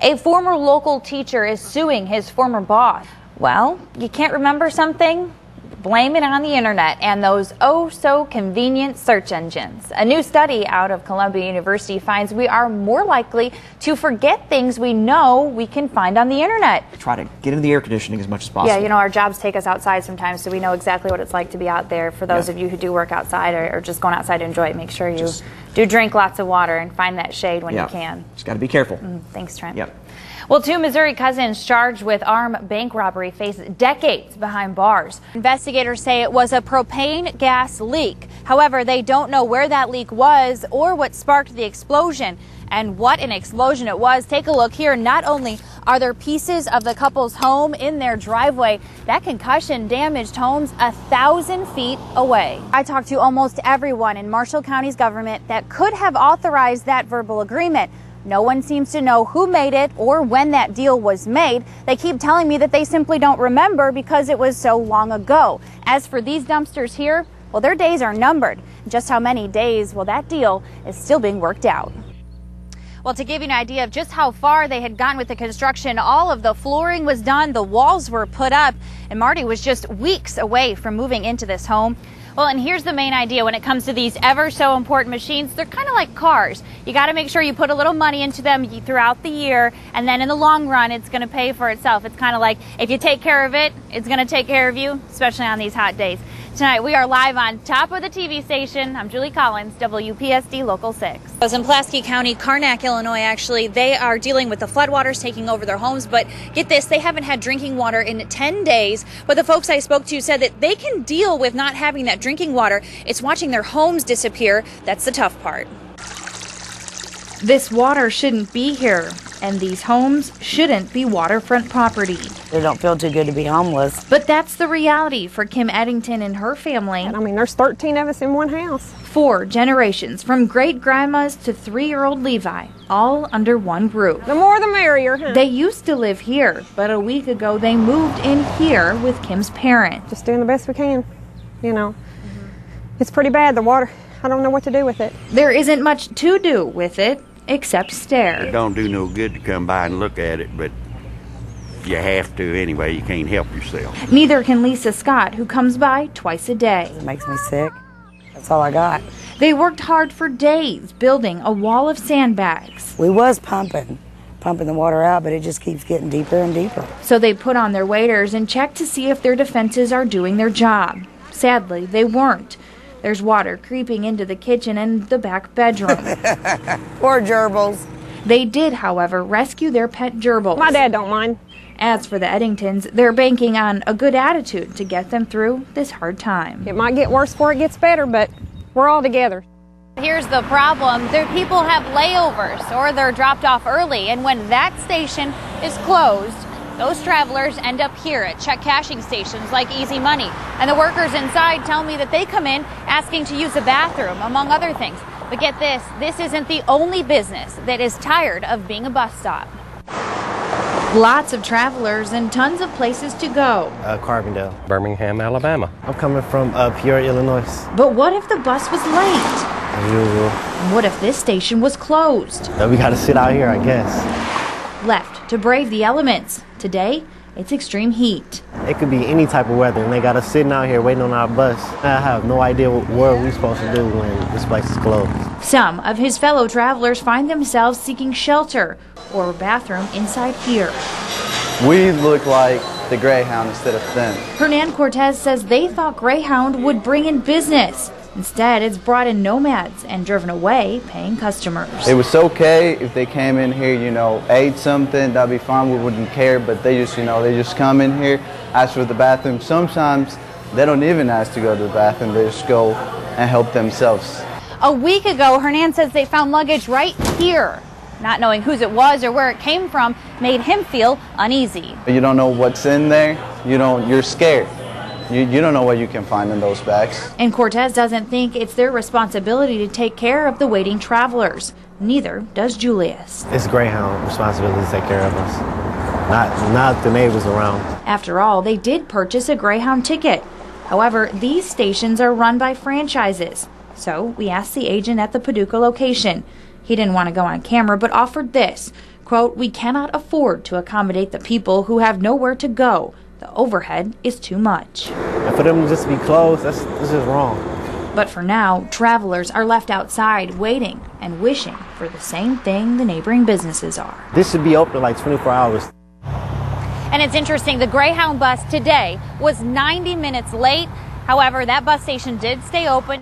A former local teacher is suing his former boss. Well, you can't remember something? Blame it on the internet and those oh-so-convenient search engines. A new study out of Columbia University finds we are more likely to forget things we know we can find on the internet. Try to get into the air conditioning as much as possible. Yeah, you know, our jobs take us outside sometimes, so we know exactly what it's like to be out there. For those of you who do work outside or just going outside to enjoy it, make sure you do drink lots of water and find that shade when you can. Just got to be careful. Thanks, Trent. Yep. Well, 2 Missouri cousins charged with armed bank robbery face decades behind bars. Investigators say it was a propane gas leak. However, they don't know where that leak was or what sparked the explosion. And what an explosion it was. Take a look here. Not only are there pieces of the couple's home in their driveway, that concussion damaged homes 1,000 feet away. I talked to almost everyone in Marshall County's government that could have authorized that verbal agreement. No one seems to know who made it or when that deal was made. They keep telling me that they simply don't remember because it was so long ago. As for these dumpsters here, well, their days are numbered. Just how many days? Well, that deal is still being worked out. Well, to give you an idea of just how far they had gotten with the construction, all of the flooring was done, the walls were put up, and Marty was just weeks away from moving into this home. Well, and here's the main idea when it comes to these ever so important machines. They're kind of like cars. You got to make sure you put a little money into them throughout the year, and then in the long run, it's going to pay for itself. It's kind of like if you take care of it, it's going to take care of you, especially on these hot days. Tonight, we are live on top of the TV station. I'm Julie Collins, WPSD Local 6. I was in Pulaski County, Karnak, Illinois, actually. They are dealing with the floodwaters taking over their homes, but get this, they haven't had drinking water in 10 days. But the folks I spoke to said that they can deal with not having that drinking water. It's watching their homes disappear. That's the tough part. This water shouldn't be here, and these homes shouldn't be waterfront property. They don't feel too good to be homeless. But that's the reality for Kim Eddington and her family. I mean, there's 13 of us in one house. 4 generations, from great-grandmas to 3-year-old Levi, all under one roof. The more the merrier, huh? They used to live here, but a week ago they moved in here with Kim's parents. Just doing the best we can, you know. It's pretty bad, the water. I don't know what to do with it. There isn't much to do with it, except stare. It don't do no good to come by and look at it, but you have to anyway. You can't help yourself. Neither can Lisa Scott, who comes by twice a day. It makes me sick. That's all I got. They worked hard for days building a wall of sandbags. We was pumping the water out, but it just keeps getting deeper and deeper. So they put on their waders and checked to see if their defenses are doing their job. Sadly, they weren't. There's water creeping into the kitchen and the back bedroom. Poor gerbils. They did, however, rescue their pet gerbils. My dad don't mind. As for the Eddingtons, they're banking on a good attitude to get them through this hard time. It might get worse before it gets better, but we're all together. Here's the problem. People have layovers or they're dropped off early, and when that station is closed, those travelers end up here at check cashing stations like Easy Money. And the workers inside tell me that they come in asking to use the bathroom, among other things. But get this, this isn't the only business that is tired of being a bus stop. Lots of travelers and tons of places to go. Carbondale. Birmingham, Alabama. I'm coming from Peoria, Illinois. But what if the bus was late? As usual. What if this station was closed? We gotta sit out here, I guess. Left to brave the elements. Today, it's extreme heat. It could be any type of weather, and they got us sitting out here waiting on our bus. I have no idea what we're supposed to do when this place is closed. Some of his fellow travelers find themselves seeking shelter or a bathroom inside here. We look like the Greyhound instead of them. Hernan Cortez says they thought Greyhound would bring in business. Instead, it's brought in nomads and driven away paying customers. It was okay if they came in here, ate something, that'd be fine, we wouldn't care, but they just come in here, ask for the bathroom. Sometimes they don't even ask to go to the bathroom, they just go and help themselves. A week ago, Hernan says they found luggage right here. Not knowing whose it was or where it came from made him feel uneasy. You don't know what's in there, you're scared. You don't know what you can find in those bags. And Cortez doesn't think it's their responsibility to take care of the waiting travelers. Neither does Julius. It's Greyhound's responsibility to take care of us, not the neighbors around. After all, they did purchase a Greyhound ticket. However, these stations are run by franchises. So we asked the agent at the Paducah location. He didn't want to go on camera, but offered this. Quote, "We cannot afford to accommodate the people who have nowhere to go. The overhead is too much." And for them to just be closed, this is wrong. But for now, travelers are left outside waiting and wishing for the same thing the neighboring businesses are. This should be open like 24 hours. And it's interesting, the Greyhound bus today was 90 minutes late. However, that bus station did stay open.